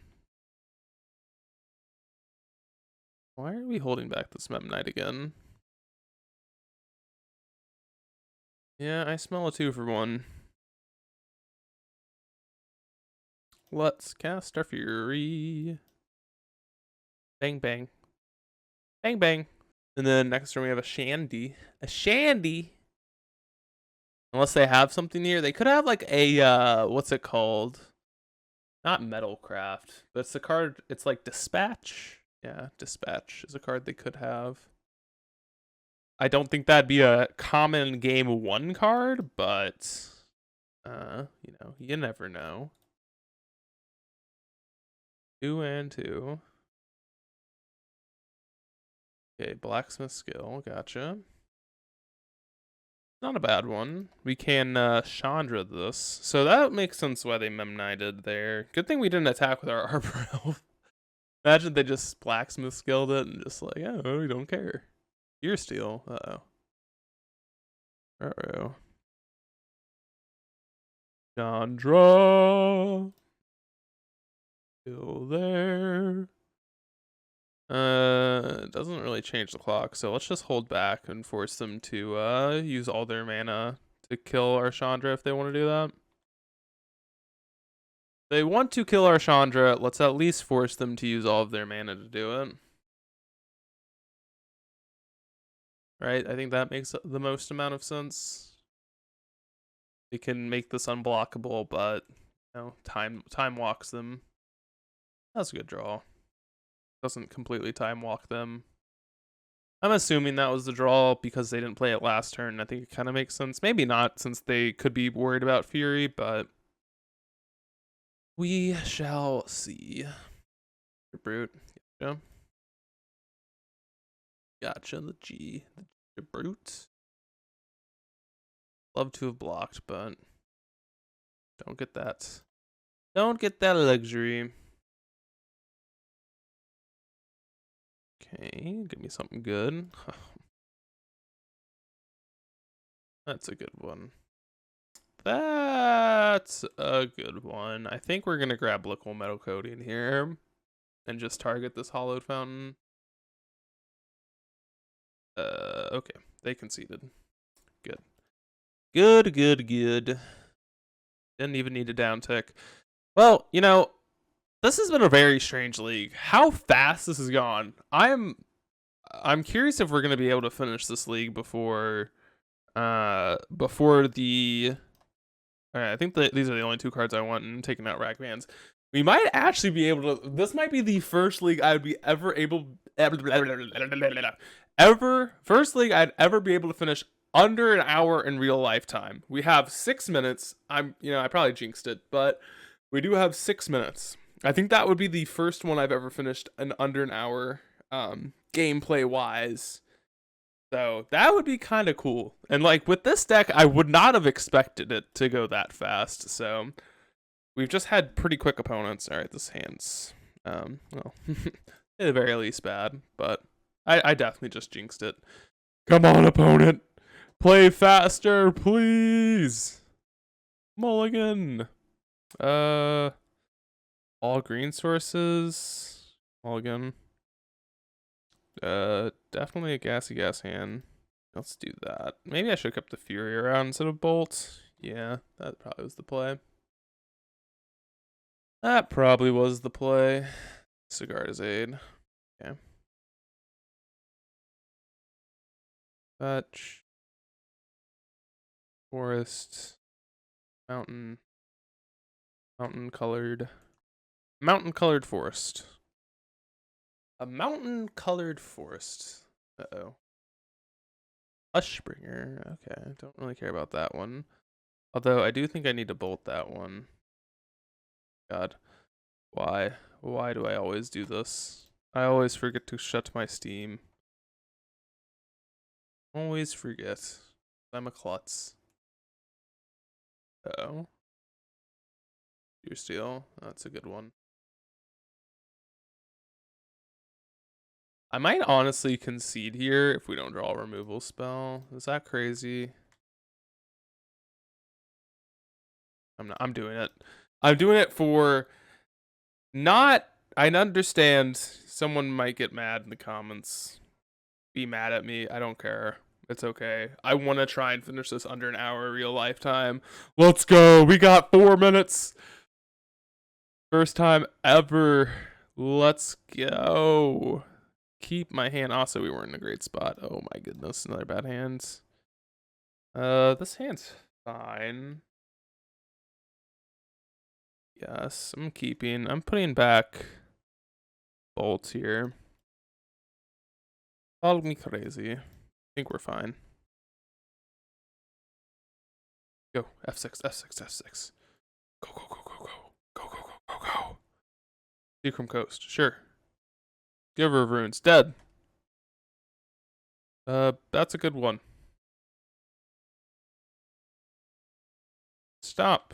Why are we holding back this Mem Knight again? Yeah, I smell a 2-for-1. Let's cast our Fury. Bang, bang. Bang, bang. And then next turn we have a Shandy. A Shandy! Unless they have something here. They could have like a, what's it called? Not Metalcraft, but it's a card, it's like Dispatch. Yeah, Dispatch is a card they could have. I don't think that'd be a common game 1 card, but, you know, you never know. 2 and 2. Okay, Blacksmith Skill, gotcha. Not a bad one. We can Chandra this. So that makes sense why they Mem Knighted there. Good thing we didn't attack with our Arbor Elf. Imagine they just Blacksmith Skilled it and just like, oh, we don't care. Gear Steel. Uh-oh. Uh-oh. Chandra. Still there. It doesn't really change the clock, so let's just hold back and force them to use all their mana to kill our Chandra if they want to do that. If they want to kill our Chandra, let's at least force them to use all of their mana to do it. Right? I think that makes the most amount of sense. They can make this unblockable, but you know, time walks them. That's a good draw. Doesn't completely time walk them. I'm assuming that was the draw because they didn't play it last turn. I think it kind of makes sense. Maybe not, since they could be worried about Fury, but we shall see. Brute. Gotcha. Gotcha, the G. The Brute. Love to have blocked, but Don't get that. Don't get that luxury. Okay, give me something good. That's a good one. That's a good one. I think we're going to grab Liquid Metal Coating here and just target this Hollowed Fountain. Okay. They conceded. Good. Good. Didn't even need a down tick. Well, you know, this has been a very strange league. How fast this has gone. I'm curious if we're going to be able to finish this league before the I think these are the only 2 cards I want, and taking out Rack Bands. We might actually be able to. This might be the first league I would be first league I'd ever be able to finish under an hour in real lifetime. We have 6 minutes. I probably jinxed it, but we do have 6 minutes. I think that would be the first one I've ever finished in under an hour, gameplay wise. So that would be kind of cool. And like with this deck, I would not have expected it to go that fast. So we've just had pretty quick opponents. All right, this hand's, well, at the very least bad, but I definitely just jinxed it. Come on, opponent. Play faster, please. Mulligan. All green sources. Mulligan. Definitely a gassy gas hand. Let's do that. Maybe I should have kept the Fury around instead of Bolt. Yeah, that probably was the play. That probably was the play. Cigar's Aid. Okay. Fetch. Forest. Mountain. Mountain colored forest. A mountain-colored forest. Uh-oh. Hushbringer. Okay, don't really care about that one. Although, I do think I need to bolt that one. God. Why? Why do I always do this? I always forget to shut my Steam. Always forget. I'm a klutz. Uh-oh. Your Steel. That's a good one. I might honestly concede here if we don't draw a removal spell. Is that crazy? I'm doing it. I'm doing it for not. I understand someone might get mad in the comments. Be mad at me. I don't care. It's okay. I want to try and finish this under an hour real lifetime. Let's go. We got 4 minutes. First time ever. Let's go. Keep my hand. Also, we weren't in a great spot. Oh my goodness, another bad hand. This hand's fine. Yes, I'm keeping. I'm putting back bolts here. Call me crazy. I think we're fine. Go. F6, F6, F6. Go, go, go, go, go. Go, go, go, go, go. Secrum Coast. Sure. Giver of Runes. Dead. That's a good one. Stop.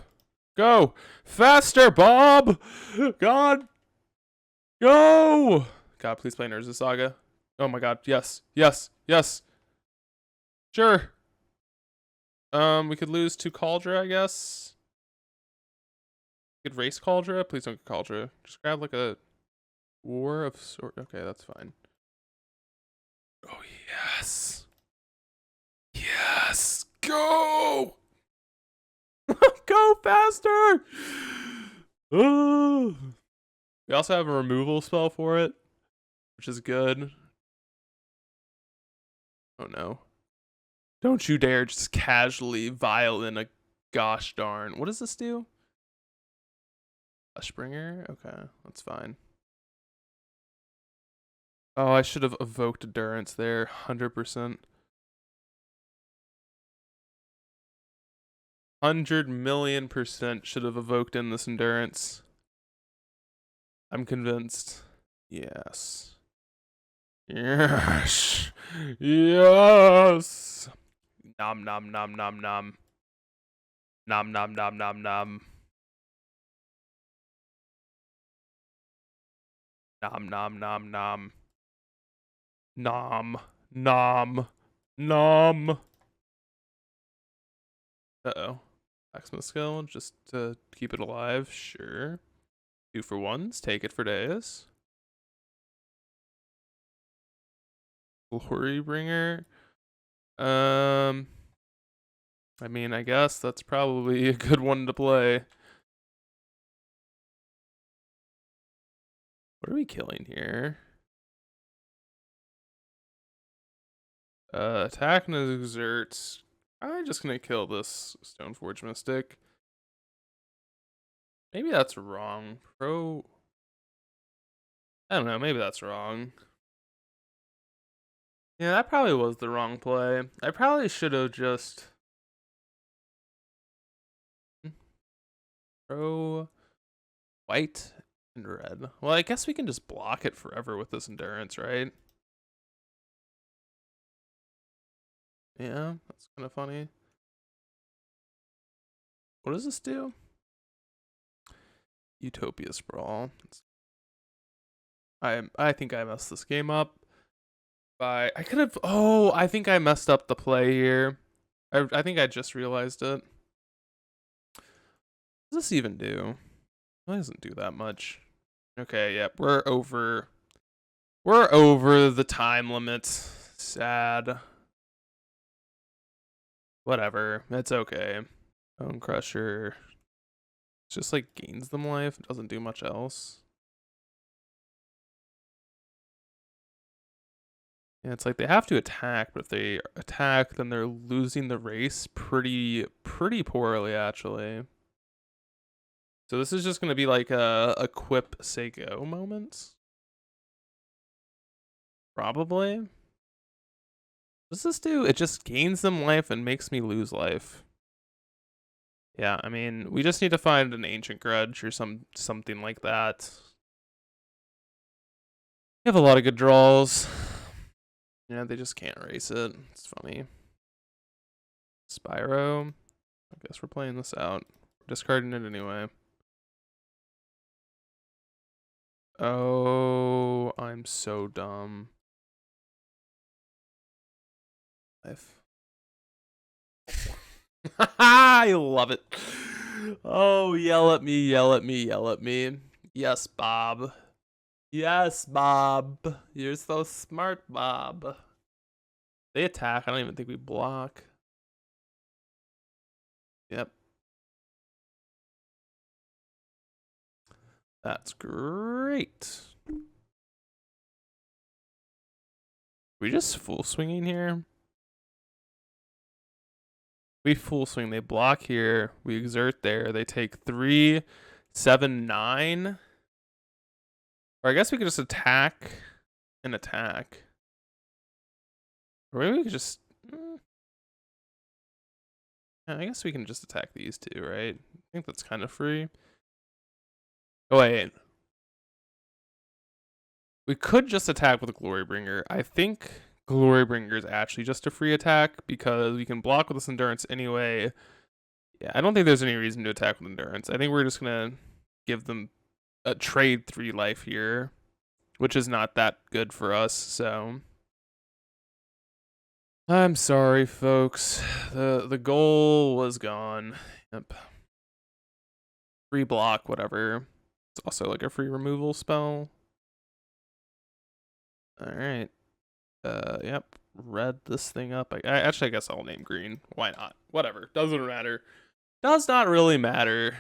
Go. Faster, Bob. God. Go. God, please play Urza Saga. Oh my god. Yes. Yes. Yes. Sure. We could lose to Cauldra, I guess. We could race Cauldra. Please don't get Cauldra. Just grab like a War of Sword. Okay, that's fine. Oh, yes. Yes. Go. Go faster. Oh. We also have a removal spell for it, which is good. Oh no. Don't you dare just casually violin a gosh darn. What does this do? Hushbringer? Okay, that's fine. Oh, I should have evoked Endurance there, 100%. 100,000,000% should have evoked in this Endurance. I'm convinced. Yes. Yes. Yes. Nom nom nom nom nom. Nom nom nom nom nom. Nom nom nom nom. Nom nom nom. Uh-oh. Blacksmith skill just to keep it alive, sure. 2 for 1s, take it for days. Glory bringer. I mean, I guess that's probably a good one to play. What are we killing here? Attack and exert. I'm just gonna kill this Stoneforge Mystic. Maybe that's wrong. I don't know, maybe that's wrong. Yeah, that probably was the wrong play. I probably should have just pro white and red. Well, I guess we can just block it forever with this endurance, right? Yeah, that's kind of funny. What does this do? Utopia Sprawl. I think I messed this game up. I could have. Oh, I think I messed up the play here. I think I just realized it. What does this even do? It doesn't do that much. Okay, yep, we're over. We're over the time limit. Sad. Whatever. It's okay. Bone Crusher. It's just like gains them life. It doesn't do much else. Yeah, it's like they have to attack, but if they attack, then they're losing the race pretty poorly, actually. So this is just gonna be like a equip say go moment. Probably. What does this do? It just gains them life and makes me lose life. Yeah, I mean, we just need to find an Ancient Grudge or something like that. We have a lot of good draws. Yeah, they just can't erase it. It's funny. Spyro. I guess we're playing this out. We're discarding it anyway. Oh, I'm so dumb. I love it. Oh, yell at me, yell at me, yell at me. Yes, Bob. Yes, Bob. You're so smart, Bob. They attack. I don't even think we block. Yep. That's great. We just full swinging here? We full swing. They block here. We exert there. They take 3, 7, 9. Or I guess we could just attack and attack. Or maybe we could just... Yeah, I guess we can just attack these two, right? I think that's kind of free. Oh, wait. We could just attack with a Glorybringer. I think Glorybringer is actually just a free attack because we can block with this Endurance anyway. Yeah, I don't think there's any reason to attack with Endurance. I think we're just going to give them a trade 3 life here, which is not that good for us, so... I'm sorry, folks. The goal was gone. Yep. Free block, whatever. It's also like a free removal spell. Alright. Yep. Red this thing up. Actually, I guess I'll name green. Why not? Whatever. Doesn't matter. Does not really matter.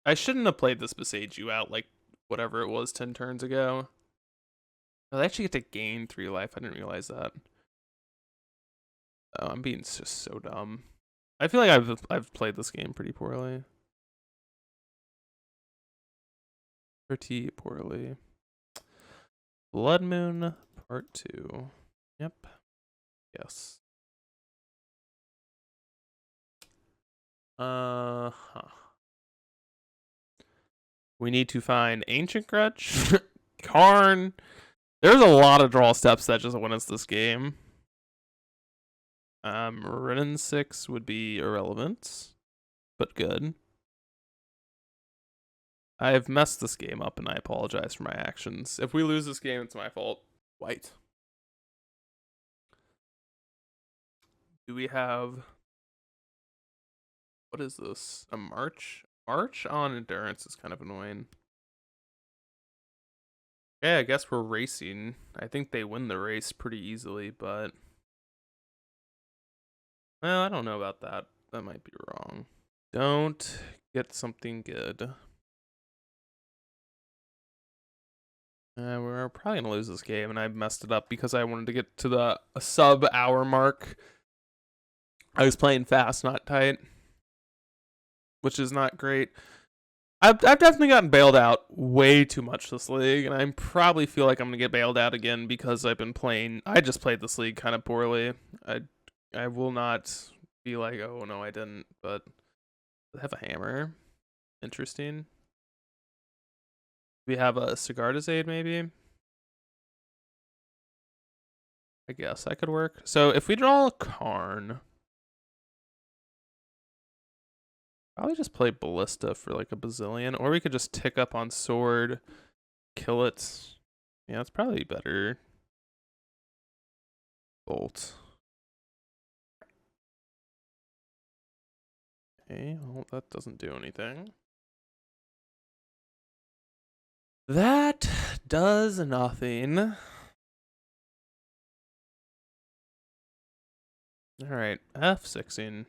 I shouldn't have played this Besage You out like whatever it was 10 turns ago. Oh, they actually get to gain 3 life. I didn't realize that. Oh, I'm being just so dumb. I feel like I've played this game pretty poorly. Pretty poorly. Blood Moon Part 2. Yep. Yes. We need to find Ancient Grudge, Karn. There's a lot of draw steps that just win us this game. Renin 6 would be irrelevant, but good. I've messed this game up and I apologize for my actions. If we lose this game, it's my fault. White. Do we have... What is this? A march? March on endurance is kind of annoying. Yeah, I guess we're racing. I think they win the race pretty easily, but... Well, I don't know about that. That might be wrong. Don't get something good. We're probably going to lose this game, and I messed it up because I wanted to get to the sub-hour mark. I was playing fast, not tight, which is not great. I've definitely gotten bailed out way too much this league, and I probably feel like I'm going to get bailed out again because I've been playing... I just played this league kind of poorly. I will not be like, oh, no, I didn't, but I have a hammer. Interesting. We have a cigar aid, maybe? I guess that could work. So if we draw a Karn, probably just play Ballista for like a bazillion, or we could just tick up on sword, kill it. Yeah, it's probably better. Bolt. Okay, well, that doesn't do anything. That does nothing. Alright, F6ing.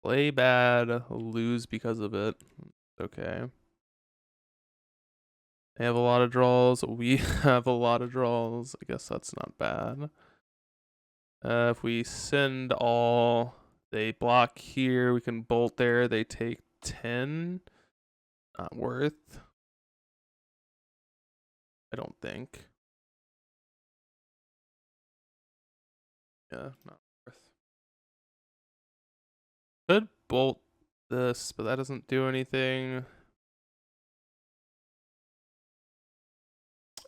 Play bad, lose because of it. Okay. They have a lot of draws. We have a lot of draws. I guess that's not bad. If we send all, they block here. We can bolt there. They take 10. Not worth. I don't think. Yeah, not worth. Could bolt this, but that doesn't do anything.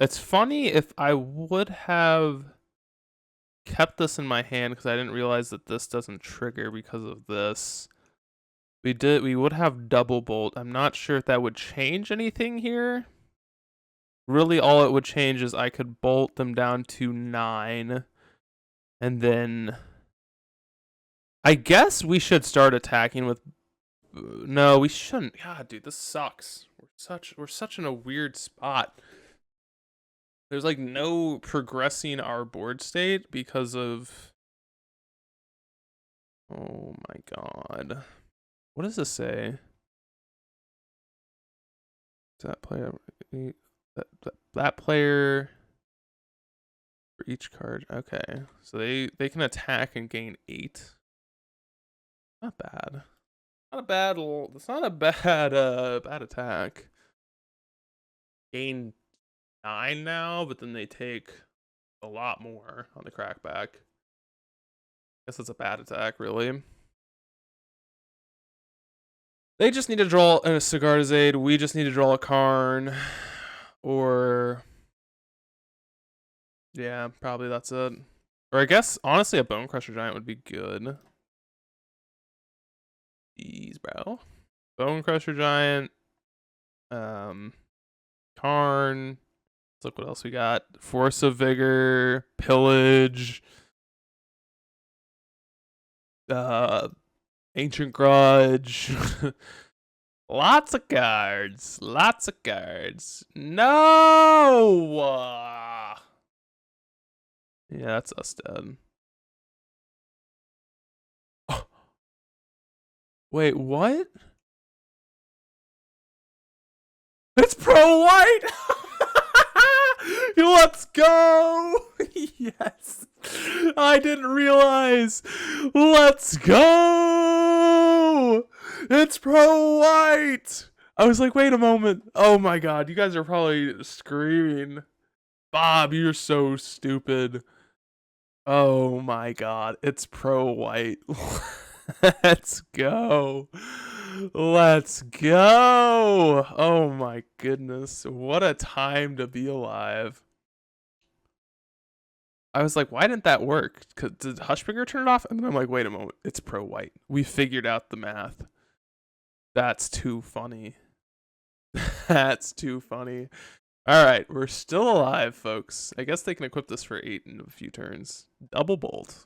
It's funny if I would have kept this in my hand because I didn't realize that this doesn't trigger because of this. We would have double bolt. I'm not sure if that would change anything here. Really, all it would change is I could bolt them down to 9. And then I guess we should start attacking with... No, we shouldn't. God, dude, this sucks. We're such in a weird spot. There's like no progressing our board state because of... Oh my god. What does this say? Does that player... That player... For each card. Okay. So they can attack and gain 8. Not bad. Not a bad... It's not a bad attack. Gain 9 now, but then they take a lot more on the crackback. Guess it's a bad attack, really. They just need to draw a cigar aid. We just need to draw a Karn. Or... Yeah, probably that's it. Or I guess, honestly, a Bone Crusher Giant would be good. Jeez, bro. Bone Crusher Giant. Karn. Let's look what else we got. Force of Vigor. Pillage. Ancient Grudge. Lots of cards. Lots of cards. No! Yeah, that's us dead. Oh. Wait, what? It's pro-white! Let's go! Yes! I didn't realize! Let's go! It's pro-white! I was like, wait a moment. Oh my god, you guys are probably screaming. Bob, you're so stupid. Oh my god, it's pro-white. Let's go. Let's go. Oh my goodness. What a time to be alive. I was like, why didn't that work? Did Hushbringer turn it off? And then I'm like, wait a moment. It's pro-white. We figured out the math. That's too funny. That's too funny. All right, we're still alive, folks. I guess they can equip this for 8 in a few turns. Double bolt.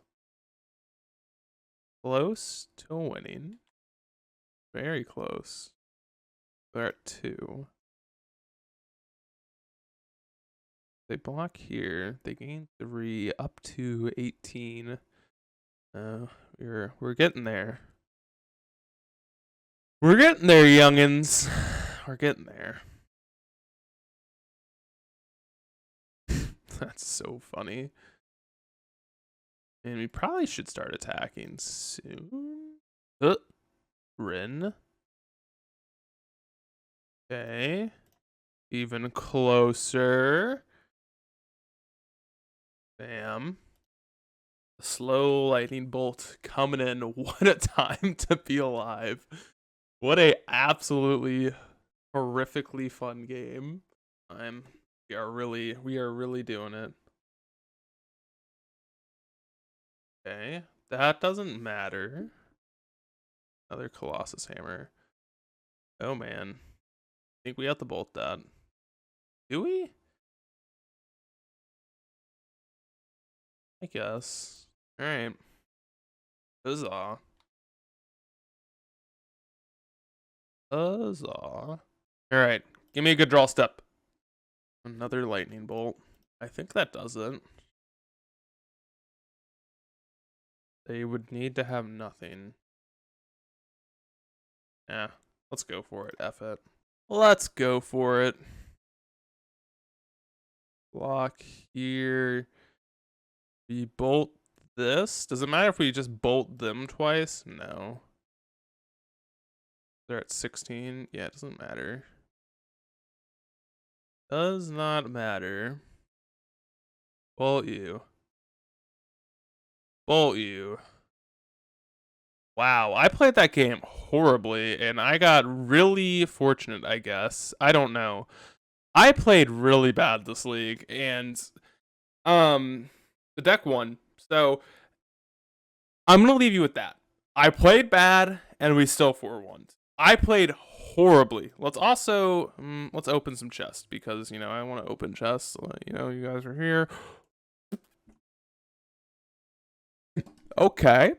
Close to winning. Very close. They're at 2. They block here. They gain 3 up to 18. We're getting there. We're getting there, youngins. We're getting there. That's so funny. And we probably should start attacking soon. Rin. Okay. Even closer. Bam. Slow lightning bolt coming in. What a time to be alive. What a absolutely horrifically fun game. We are really doing it. Okay. That doesn't matter. Another Colossus Hammer. Oh man. I think we have to bolt that. Do we? I guess. Alright. Huzzah. Huzzah. Alright. Give me a good draw step. Another lightning bolt. I think that does it. They would need to have nothing. Yeah. Let's go for it. F it. Let's go for it. Block here. We bolt this. Does it matter if we just bolt them twice? No. They're at 16. Yeah, it doesn't matter. Does not matter. Bolt you. Bolt you. Wow, I played that game horribly, and I got really fortunate, I guess. I don't know. I played really bad this league, and the deck won. So I'm gonna leave you with that. I played bad, and we still 4-1'd. I played horribly. Let's also let's open some chests because I want to open chests. You guys are here. Okay,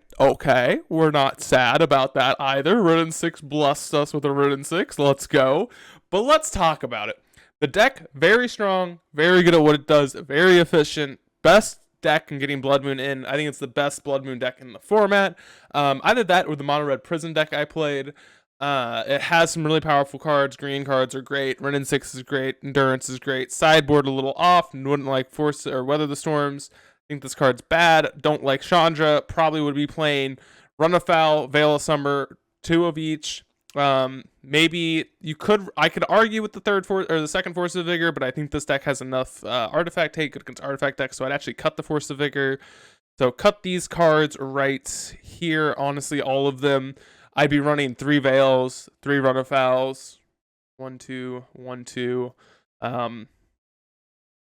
we're not sad about that either. Ridden 6 blessed us with a Ridden 6. Let's go. But let's talk about it. The deck, very strong, very good at what it does, very efficient, best deck in getting Blood Moon in. I think it's the best Blood Moon deck in the format. Either that or the Mono Red Prison deck I played. It has some really powerful cards. Green cards are great. Ridden 6 is great. Endurance is great. Sideboard a little off. Wouldn't like Force or Weather the Storms. Think this card's bad. Don't like Chandra. Probably would be playing Run Afoul, Veil of Summer, 2 of each. Maybe I could argue with the the second Force of Vigor, but I think this deck has enough artifact take against artifact decks, so I'd actually cut the Force of Vigor. So cut these cards right here. Honestly, all of them. I'd be running 3 Veils, 3 Run Afouls, 1, 2, 1, 2.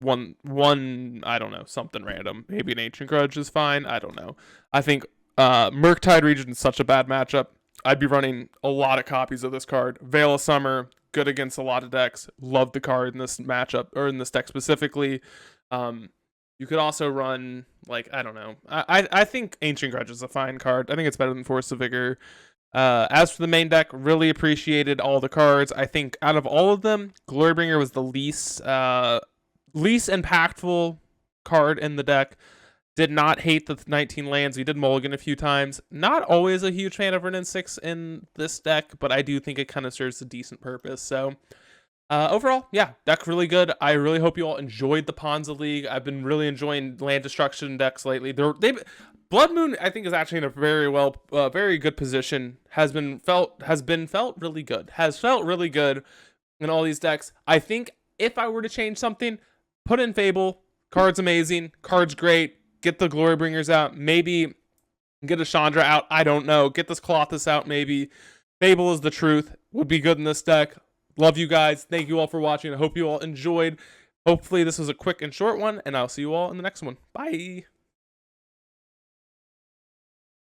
One, I don't know, something random. Maybe an Ancient Grudge is fine. I don't know. I think Murktide Region is such a bad matchup. I'd be running a lot of copies of this card. Veil of Summer, good against a lot of decks. Love the card in this matchup, or in this deck specifically. You could also run, I don't know. I think Ancient Grudge is a fine card. I think it's better than Force of Vigor. As for the main deck, really appreciated all the cards. I think out of all of them, Glorybringer was the least impactful card in the deck. Did not hate the 19 lands. We did mulligan a few times. Not always a huge fan of Ridden 6 in this deck, but I do think it kind of serves a decent purpose. So overall, yeah, deck really good. I really hope you all enjoyed the Ponza League. I've been really enjoying land destruction decks lately. Blood Moon, I think, is actually in a very good position. Has felt really good. Has felt really good in all these decks. I think if I were to change something, put in Fable. Card's amazing. Card's great. Get the Glorybringers out. Maybe get a Chandra out. I don't know. Get this Colossus out maybe. Fable is the truth. Would be good in this deck. Love you guys. Thank you all for watching. I hope you all enjoyed. Hopefully this was a quick and short one, and I'll see you all in the next one. Bye.